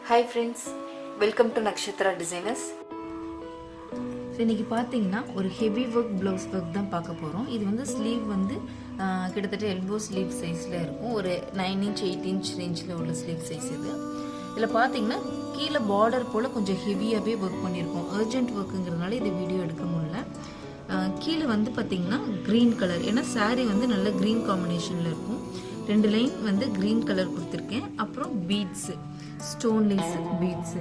Hi friends, welcome to Nakshatra Designers. So இன்றைக்கி பார்த்தீங்கன்னா ஒரு ஹெவி ஒர்க் ப்ளவுஸ் ஒர்க் தான் பார்க்க போகிறோம். இது வந்து ஸ்லீவ் வந்து கிட்டத்தட்ட எல்போ ஸ்லீவ் சைஸில் இருக்கும். ஒரு 9 inch 8 inch ரேஞ்சில் உள்ள ஸ்லீவ் சைஸ் இது. இதில் பார்த்தீங்கன்னா கீழே பார்டர் போல் கொஞ்சம் ஹெவியாகவே ஒர்க் பண்ணியிருக்கோம். அர்ஜென்ட் ஒர்க்குங்கிறதுனால இது வீடியோ எடுக்க முடியல. கீழே வந்து பார்த்திங்கன்னா க்ரீன் கலர், ஏன்னா சாரீ வந்து நல்ல க்ரீன் காம்பினேஷனில் இருக்கும். 2 லைன் வந்து க்ரீன் கலர் கொடுத்துருக்கேன். அப்புறம் பீட்ஸு, ஸ்டோன்லேஸ் பீட்ஸு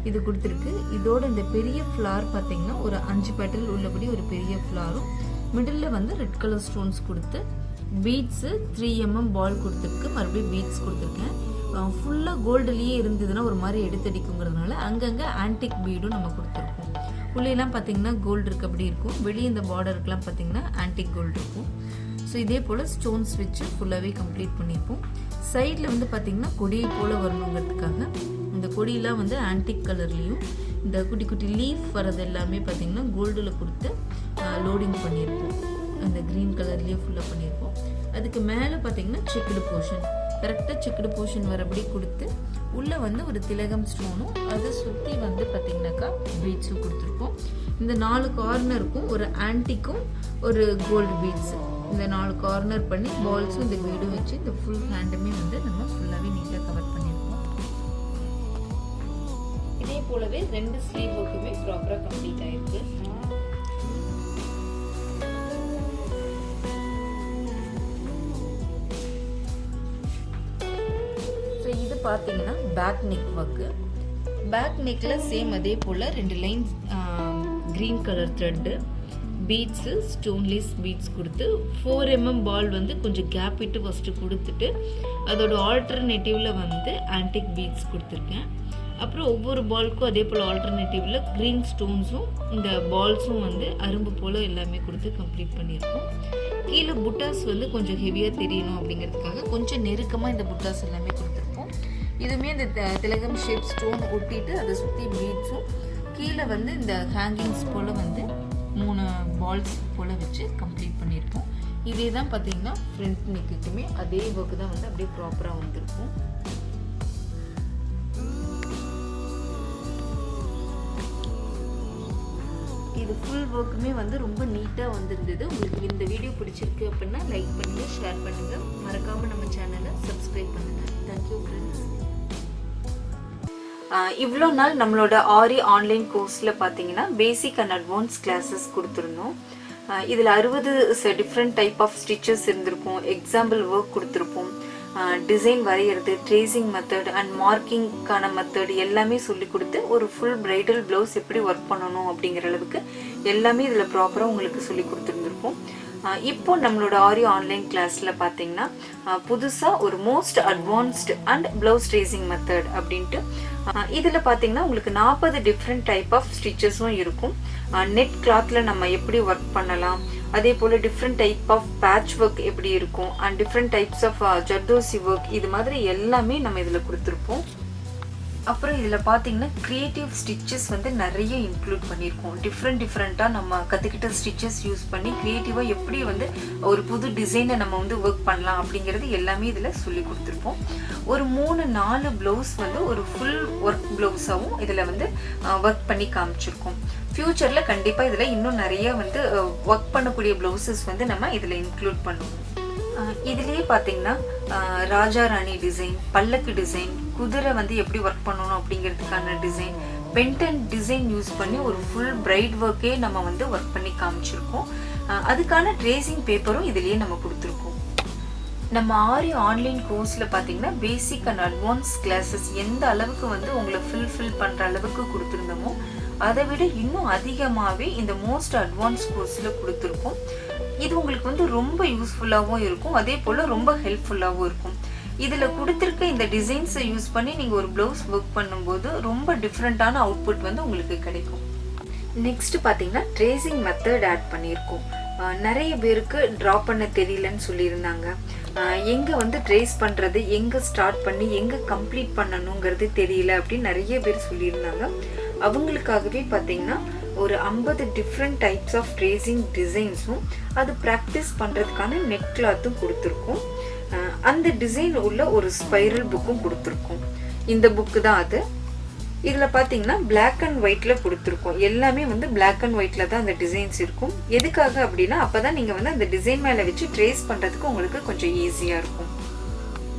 இது கொடுத்துருக்கு. இதோட இந்த பெரிய ஃப்ளார் பார்த்தீங்கன்னா ஒரு 5 பெட்டல் உள்ளபடி ஒரு பெரிய ஃப்ளாரும், மிடில் வந்து ரெட் கலர் ஸ்டோன்ஸ் கொடுத்து பீட்ஸு 3 mm பால் கொடுத்துருக்கு. மறுபடியும் பீட்ஸ் கொடுத்துருக்கேன். ஃபுல்லாக கோல்டுலேயே இருந்ததுன்னா ஒரு மாதிரி எடுத்தடிக்குங்கிறதுனால அங்கங்கே ஆன்டிக் பீடும் நம்ம கொடுத்துருக்கோம். உள்ளேலாம் பார்த்தீங்கன்னா கோல்டு இருக்கு அப்படி இருக்கும். வெளியே இந்த பார்டருக்குலாம் பார்த்தீங்கன்னா ஆன்டிக் கோல்டு இருக்கும். ஸோ இதே போல் ஸ்டோன்ஸ் வச்சு ஃபுல்லாகவே கம்ப்ளீட் பண்ணியிருப்போம். சைடில் வந்து பார்த்திங்கன்னா கொடியை போல் வரணுங்கிறதுக்காக இந்த கொடியெலாம் வந்து ஆன்டிக் கலர்லேயும், இந்த குட்டி குட்டி லீஃப் வரது எல்லாமே பார்த்திங்கன்னா கோல்டில் கொடுத்து லோடிங் பண்ணியிருப்போம். அந்த க்ரீன் கலர்லேயே ஃபுல்லாக பண்ணியிருப்போம். அதுக்கு மேலே பார்த்திங்கன்னா செக்குடு போர்ஷன், கரெக்டாக செக்குடு போர்ஷன் வரபடி கொடுத்து உள்ளே வந்து ஒரு திலகம் ஸ்டோனும் அதை சுற்றி வந்து பார்த்திங்கனாக்கா பீட்ஸும் கொடுத்துருக்கோம். இந்த 4 கார்னருக்கும் ஒரு ஆன்டிக்கும் ஒரு கோல்டு பீட்ஸு, இந்த 4 கார்னர் பண்ணி பால்ஸும் இந்த பீடும் வச்சு இந்த ஃபுல் ஹேண்டுமே வந்து நம்ம ஃபுல்லாகவே நீட்டாக கவர் பண்ணியிருக்கோம். இதே போலவே 2 ஸ்லீவ் ஒர்க்குமே ப்ராப்பராக கம்ப்ளீட் ஆயிருக்கு. ஸோ இது பார்த்தீங்கன்னா பேக் நெக் ஒர்க்கு. பேக் நெக்கில் சேம் அதே போல் 2 line green colour thread, beads, stoneless beads கொடுத்து 4 mm பால் வந்து கொஞ்சம் கேப் விட்டு ஃபஸ்ட்டு கொடுத்துட்டு அதோட ஆல்டர்னேட்டிவில் வந்து ஆன்டிக் பீட்ஸ் கொடுத்துருக்கேன். அப்புறம் ஒவ்வொரு பால்க்கும் அதே போல் ஆல்டர்னேட்டிவில் க்ரீன் ஸ்டோன்ஸும் இந்த பால்ஸும் வந்து அரும்பு போல் எல்லாமே கொடுத்து கம்ப்ளீட் பண்ணியிருக்கோம். கீழே புட்டாஸ் வந்து கொஞ்சம் ஹெவியாக தெரியணும் அப்படிங்கிறதுக்காக கொஞ்சம் நெருக்கமாக இந்த புட்டாஸ் எல்லாமே கொடுத்துருப்போம். இதுவுமே இந்த திலகம் ஷேப் ஸ்டோன் ஒட்டிட்டு அதை சுற்றி பீட்ஸும், கீழே வந்து இந்த ஹேங்கிங்ஸ் போல் வந்து 3 பால்ஸ் போல் வச்சு கம்ப்ளீட் பண்ணியிருப்போம். இதே தான் பார்த்தீங்கன்னா ஃப்ரண்ட் நெக்குக்குமே அதே ஒர்க்கு தான் வந்து அப்படியே ப்ராப்பராக வந்திருக்கும். இது ஃபுல் ஒர்க்குமே வந்து ரொம்ப நீட்டாக வந்திருந்தது. உங்களுக்கு இந்த வீடியோ பிடிச்சிருக்கு அப்படின்னா லைக் பண்ணுங்கள், ஷேர் பண்ணுங்கள், மறக்காமல் நம்ம சேனலை சப்ஸ்கிரைப் பண்ணுங்கள். Thank you friends. இவ்வளோ நாள் நம்மளோட ஆரி ஆன்லைன் கோர்ஸில் பார்த்தீங்கன்னா பேசிக் அண்ட் அட்வான்ஸ் கிளாஸஸ் கொடுத்துருந்தோம். இதில் 60 டிஃப்ரெண்ட் டைப் ஆஃப் ஸ்டிச்சஸ் இருந்திருக்கும். எக்ஸாம்பிள் ஒர்க் கொடுத்துருப்போம். டிசைன் வரைகிறது, ட்ரேசிங் மெத்தட் அண்ட் மார்க்கிங்கான மெத்தட் எல்லாமே சொல்லி கொடுத்து ஒரு ஃபுல் பிரைடல் ப்ளவுஸ் எப்படி ஒர்க் பண்ணணும் அப்படிங்கிற அளவுக்கு எல்லாமே இதில் ப்ராப்பராக உங்களுக்கு சொல்லி கொடுத்துருந்துருப்போம். இப்போ நம்மளோட ஆரி ஆன்லைன் கிளாஸில் பார்த்தீங்கன்னா புதுசாக ஒரு most advanced and blouse tracing method அப்படின்ட்டு இதில் பார்த்தீங்கன்னா உங்களுக்கு 40 டிஃப்ரெண்ட் டைப் ஆஃப் ஸ்டிச்சஸும் இருக்கும். நெட் கிளாத்தில் நம்ம எப்படி ஒர்க் பண்ணலாம், அதே போல் different type of patch work எப்படி இருக்கும், and different types of zardozi work, இது மாதிரி எல்லாமே நம்ம இதில் கொடுத்துருப்போம். அப்புறம் இதில் பார்த்தீங்கன்னா க்ரியேட்டிவ் ஸ்டிச்சஸ் வந்து நிறைய இன்க்ளூட் பண்ணியிருக்கோம். டிஃப்ரெண்ட்டாக நம்ம கற்றுக்கிட்ட ஸ்டிச்சஸ் யூஸ் பண்ணி க்ரியேட்டிவாக எப்படி வந்து ஒரு புது டிசைனை நம்ம வந்து ஒர்க் பண்ணலாம் அப்படிங்கிறது எல்லாமே இதில் சொல்லி கொடுத்துருப்போம். ஒரு 3-4 ப்ளவுஸ் வந்து ஒரு ஃபுல் ஒர்க் ப்ளவுஸாகவும் இதில் வந்து ஒர்க் பண்ணி காமிச்சிருக்கோம். ஃப்யூச்சரில் கண்டிப்பாக இதில் இன்னும் நிறைய வந்து ஒர்க் பண்ணக்கூடிய ப்ளவுசஸ் வந்து நம்ம இதில் இன்க்ளூட் பண்ணுவோம். இதுலேயே பார்த்தீங்கன்னா ராஜா ராணி டிசைன், பல்லக்கு டிசைன், குதிரை வந்து எப்படி ஒர்க் பண்ணணும் அப்படிங்கிறதுக்கான டிசைன், பென்டன் டிசைன் யூஸ் பண்ணி ஒரு ஃபுல் பிரைட் ஒர்க்கே நம்ம வந்து ஒர்க் பண்ணி காமிச்சிருக்கோம். அதுக்கான ட்ரேசிங் பேப்பரும் இதுலேயே நம்ம கொடுத்துருக்கோம். நம்ம ஆரி ஆன்லைன் கோர்ஸில் பார்த்தீங்கன்னா பேசிக் அண்ட் அட்வான்ஸ் கிளாஸஸ் எந்த அளவுக்கு வந்து உங்களை ஃபில் பண்ணுற அளவுக்கு கொடுத்துருந்தோமோ அதை விட இன்னும் அதிகமாகவே இந்த மோஸ்ட் அட்வான்ஸ் கோர்ஸில் கொடுத்துருக்கோம். இது உங்களுக்கு வந்து ரொம்ப யூஸ்ஃபுல்லாகவும் இருக்கும், அதே போல் ரொம்ப ஹெல்ப்ஃபுல்லாகவும் இருக்கும். இதில் கொடுத்துருக்க இந்த டிசைன்ஸை யூஸ் பண்ணி நீங்கள் ஒரு ப்ளவுஸ் ஒர்க் பண்ணும்போது ரொம்ப டிஃப்ரெண்ட்டான அவுட்புட் வந்து உங்களுக்கு கிடைக்கும். நெக்ஸ்ட் பார்த்தீங்கன்னா ட்ரேசிங் மெத்தட் ஆட் பண்ணியிருக்கோம். நிறைய பேருக்கு ட்ரா பண்ண தெரியலன்னு சொல்லியிருந்தாங்க. எங்கே வந்து ட்ரேஸ் பண்ணுறது, எங்கே ஸ்டார்ட் பண்ணி எங்கே கம்ப்ளீட் பண்ணணுங்கிறது தெரியல அப்படின்னு நிறைய பேர் சொல்லியிருந்தாங்க. அவங்களுக்காகவே பார்த்தீங்கன்னா ஒரு 50 டிஃப்ரெண்ட் டைப்ஸ் ஆஃப் ட்ரேசிங் டிசைன்ஸும் அது ப்ராக்டிஸ் பண்ணுறதுக்கான நெட் கிளாத்தும் கொடுத்துருக்கோம். அந்த டிசைன் உள்ள ஒரு ஸ்பைரல் புக்கும் கொடுத்துருக்கோம். இந்த புக்கு தான் அது. இதில் பார்த்தீங்கன்னா பிளாக் அண்ட் ஒயிட்டில் கொடுத்துருக்கோம். எல்லாமே வந்து பிளாக் அண்ட் ஒயிட்டில் தான் அந்த டிசைன்ஸ் இருக்கும். எதுக்காக அப்படின்னா அப்போ தான் நீங்கள் வந்து அந்த டிசைன் மேலே வச்சு ட்ரேஸ் பண்ணுறதுக்கு உங்களுக்கு கொஞ்சம் ஈஸியாக இருக்கும்.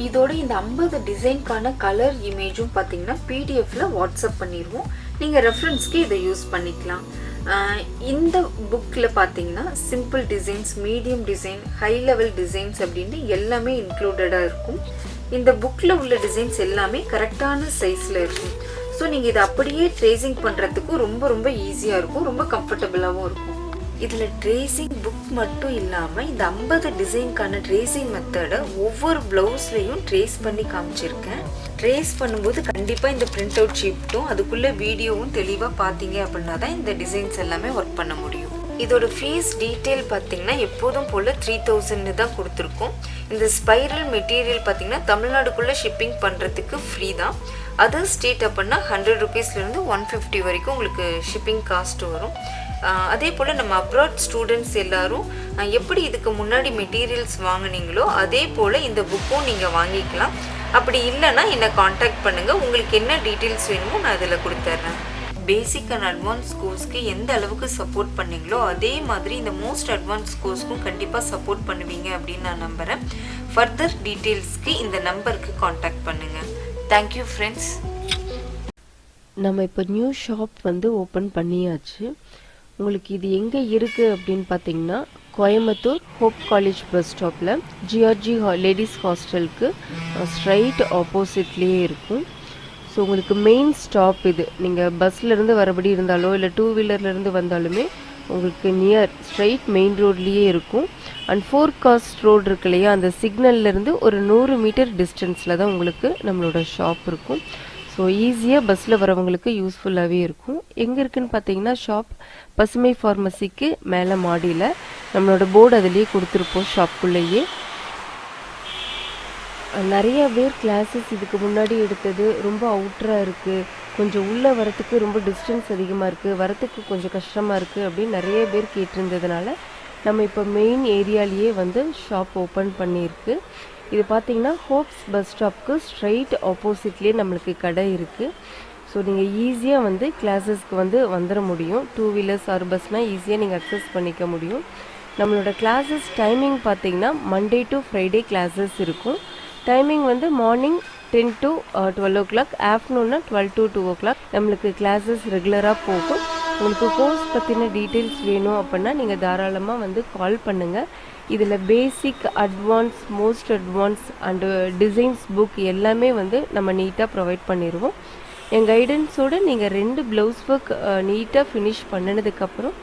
இதோட இந்த 50 டிசைனுக்கான கலர் இமேஜும் பார்த்தீங்கன்னா பிடிஎஃப்ல வாட்ஸ்அப் பண்ணிடுவோம். நீங்கள் ரெஃபரன்ஸ்க்கு இதை யூஸ் பண்ணிக்கலாம். இந்த புக்கில் பார்த்தீங்கன்னா simple designs, medium design, high level designs அப்படின்ட்டு எல்லாமே இன்க்ளூடடாக இருக்கும். இந்த புக்கில் உள்ள டிசைன்ஸ் எல்லாமே கரெக்டான சைஸில் இருக்கும். ஸோ நீங்கள் இதை அப்படியே ட்ரேசிங் பண்ணுறதுக்கும் ரொம்ப ரொம்ப ஈஸியாக இருக்கும், ரொம்ப கம்ஃபர்டபுளாகவும் இருக்கும். இதில் ட்ரேசிங் புக் மட்டும் இல்லாமல் இந்த 50 டிசைனுக்கான ட்ரேசிங் மெத்தடை ஒவ்வொரு ப்ளவுஸ்லையும் ட்ரேஸ் பண்ணி காமிச்சிருக்கேன். ட்ரேஸ் பண்ணும்போது கண்டிப்பாக இந்த பிரிண்ட் அவுட் ஷீட்டும் அதுக்குள்ளே வீடியோவும் தெளிவாக பார்த்தீங்க அப்படின்னா தான் இந்த டிசைன்ஸ் எல்லாமே ஒர்க் பண்ண முடியும். இதோட ஃபீஸ் டீட்டெயில் பார்த்தீங்கன்னா எப்போதும் போல் 3000 தான் கொடுத்துருக்கோம். இந்த ஸ்பைரல் மெட்டீரியல் பார்த்தீங்கன்னா தமிழ்நாடுக்குள்ளே ஷிப்பிங் பண்ணுறதுக்கு ஃப்ரீ தான். அதர் ஸ்டேட் அப்படின்னா 100 ருபீஸ்லேருந்து 150 வரைக்கும் உங்களுக்கு ஷிப்பிங் காஸ்ட் வரும். அதே போல் நம்ம அப்ராட் ஸ்டூடெண்ட்ஸ் எல்லாரும் எப்படி இதுக்கு முன்னாடி மெட்டீரியல்ஸ் வாங்கினீங்களோ அதே போல் இந்த புக்கும் நீங்கள் வாங்கிக்கலாம். அப்படி இல்லைன்னா என்னை காண்டாக்ட் பண்ணுங்கள். உங்களுக்கு என்ன டீட்டெயில்ஸ் வேணுமோ நான் இதில் கொடுத்துட்றேன். பேசிக் அண்ட் அட்வான்ஸ் கோர்ஸ்க்கு எந்த அளவுக்கு சப்போர்ட் பண்ணீங்களோ அதே மாதிரி இந்த மோஸ்ட் அட்வான்ஸ் கோர்ஸ்க்கும் கண்டிப்பாக சப்போர்ட் பண்ணுவீங்க அப்படின்னு நான் நம்புகிறேன். ஃபர்தர் டீட்டெயில்ஸ்க்கு இந்த நம்பருக்கு காண்டாக்ட் பண்ணுங்கள். Thank you friends. நம்ம இப்போ நியூ ஷாப் வந்து ஓப்பன் பண்ணியாச்சு. உங்களுக்கு இது எங்கே இருக்குது அப்படின்னு பார்த்தீங்கன்னா கோயம்புத்தூர் ஹோப் காலேஜ் பஸ் ஸ்டாப்பில் ஜிஆர்ஜி லேடிஸ் ஹாஸ்டலுக்கு ஸ்ட்ரைட் ஆப்போசிட்லேயே இருக்கும். ஸோ உங்களுக்கு மெயின் ஸ்டாப் இது. நீங்கள் பஸ்லேருந்து வரபடி இருந்தாலோ இல்லை 2 வீலர்லேருந்து வந்தாலுமே உங்களுக்கு நியர் ஸ்ட்ரைட் மெயின் ரோட்லேயே இருக்கும். அண்ட் 4 காஸ்ட் ரோடு இருக்கு இல்லையா, அந்த சிக்னல்லேருந்து ஒரு 100 மீட்டர் டிஸ்டன்ஸில் தான் உங்களுக்கு நம்மளோட ஷாப் இருக்கும். ஸோ ஈஸியாக பஸ்ஸில் வரவங்களுக்கு யூஸ்ஃபுல்லாகவே இருக்கும். எங்கே இருக்குதுன்னு பார்த்தீங்கன்னா ஷாப் பசுமை ஃபார்மசிக்கு மேலே மாடியில் நம்மளோட போர்டு அதிலேயே கொடுத்துருப்போம் ஷாப்புக்குள்ளேயே. நிறைய பேர் கிளாஸஸ் இதுக்கு முன்னாடி எடுத்தது ரொம்ப அவுட்டராக இருக்குது, கொஞ்சம் உள்ளே வரத்துக்கு ரொம்ப டிஸ்டன்ஸ் அதிகமாக இருக்குது, வரத்துக்கு கொஞ்சம் கஷ்டமாக இருக்குது அப்படின்னு நிறைய பேர் கேட்டிருந்ததுனால நம்ம இப்போ மெயின் ஏரியாலேயே வந்து ஷாப் ஓப்பன் பண்ணியிருக்கு. இது பார்த்திங்கன்னா ஹோப்ஸ் பஸ் ஸ்டாப்க்கு ஸ்ட்ரைட் ஆப்போசிட்லேயே நம்மளுக்கு கடை இருக்குது. ஸோ நீங்கள் ஈஸியாக வந்து கிளாஸஸ்க்கு வந்து வந்துட முடியும். 2 வீலர்ஸ் ஆர் பஸ்னால் ஈஸியாக நீங்கள் அக்சஸ் பண்ணிக்க முடியும். நம்மளோட கிளாஸஸ் டைமிங் பார்த்திங்கன்னா மண்டே டு ஃப்ரைடே கிளாஸஸ் இருக்கும். டைமிங் வந்து morning 10 to 12 o'clock, ஆஃப்டர்நூன்னா 12 to 2 o'clock நம்மளுக்கு கிளாஸஸ் ரெகுலராக போகும். உங்களுக்கு கோர்ஸ் பற்றின டீட்டெயில்ஸ் வேணும் அப்படின்னா நீங்கள் தாராளமாக வந்து கால் பண்ணுங்கள். இதில் basic, advance, most advance and designs book எல்லாமே வந்து நம்ம நீட்டாக ப்ரொவைட் பண்ணிடுவோம். என் கைடன்ஸோடு நீங்கள் 2 ப்ளவுஸ் ஒர்க் நீட்டாக ஃபினிஷ் பண்ணினதுக்கப்புறம்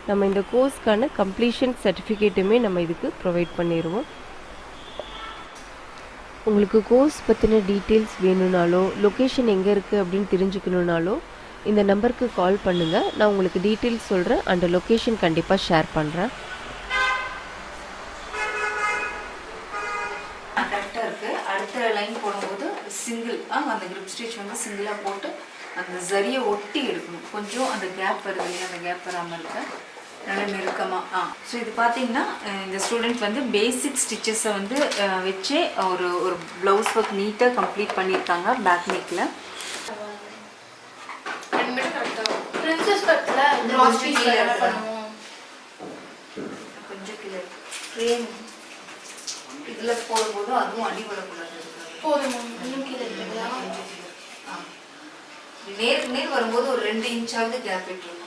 நம்ம இந்த கோர்ஸ்க்கான கம்ப்ளீஷன் சர்டிஃபிகேட்டுமே நம்ம இதுக்கு ப்ரொவைட் பண்ணிடுவோம். உங்களுக்கு கோர்ஸ் பற்றின டீட்டெயில்ஸ் வேணும்னாலோ லொக்கேஷன் எங்கே இருக்குது அப்படின்னு தெரிஞ்சுக்கணுன்னாலோ இந்த நம்பருக்கு கால் பண்ணுங்கள். நான் உங்களுக்கு டீட்டெயில்ஸ் சொல்கிறேன், அந்த லொக்கேஷன் கண்டிப்பாக ஷேர் பண்ணுறேன். கரெக்டாக இருக்குது. அடுத்த லைன் போடும்போது சிங்கிள் அந்த கிரிப் ஸ்டிச் வந்து சிங்கிளாக போட்டு அந்த சரியை ஒட்டி எடுக்கணும். கொஞ்சம் அந்த கேப் வருது இல்லையா, அந்த கேப் வராமல் இருக்க நல்லா நெருக்கமாக. ஸோ இது பார்த்தீங்கன்னா இந்த ஸ்டூடெண்ட் வந்து பேசிக் ஸ்டிச்சஸை வந்து வச்சு ஒரு ஒரு ப்ளவுஸ் ஒர்க் நீட்டாக கம்ப்ளீட் பண்ணியிருக்காங்க பேக் நெக்கில். கொஞ்சம் கீழே ஃப்ரேம் இதில் போடும்போது அதுவும் அடி வரக்கூடாது. நேருக்கு நேர் வரும்போது ஒரு 2 இன்ச்சாவது கேப் விட்டுருங்க.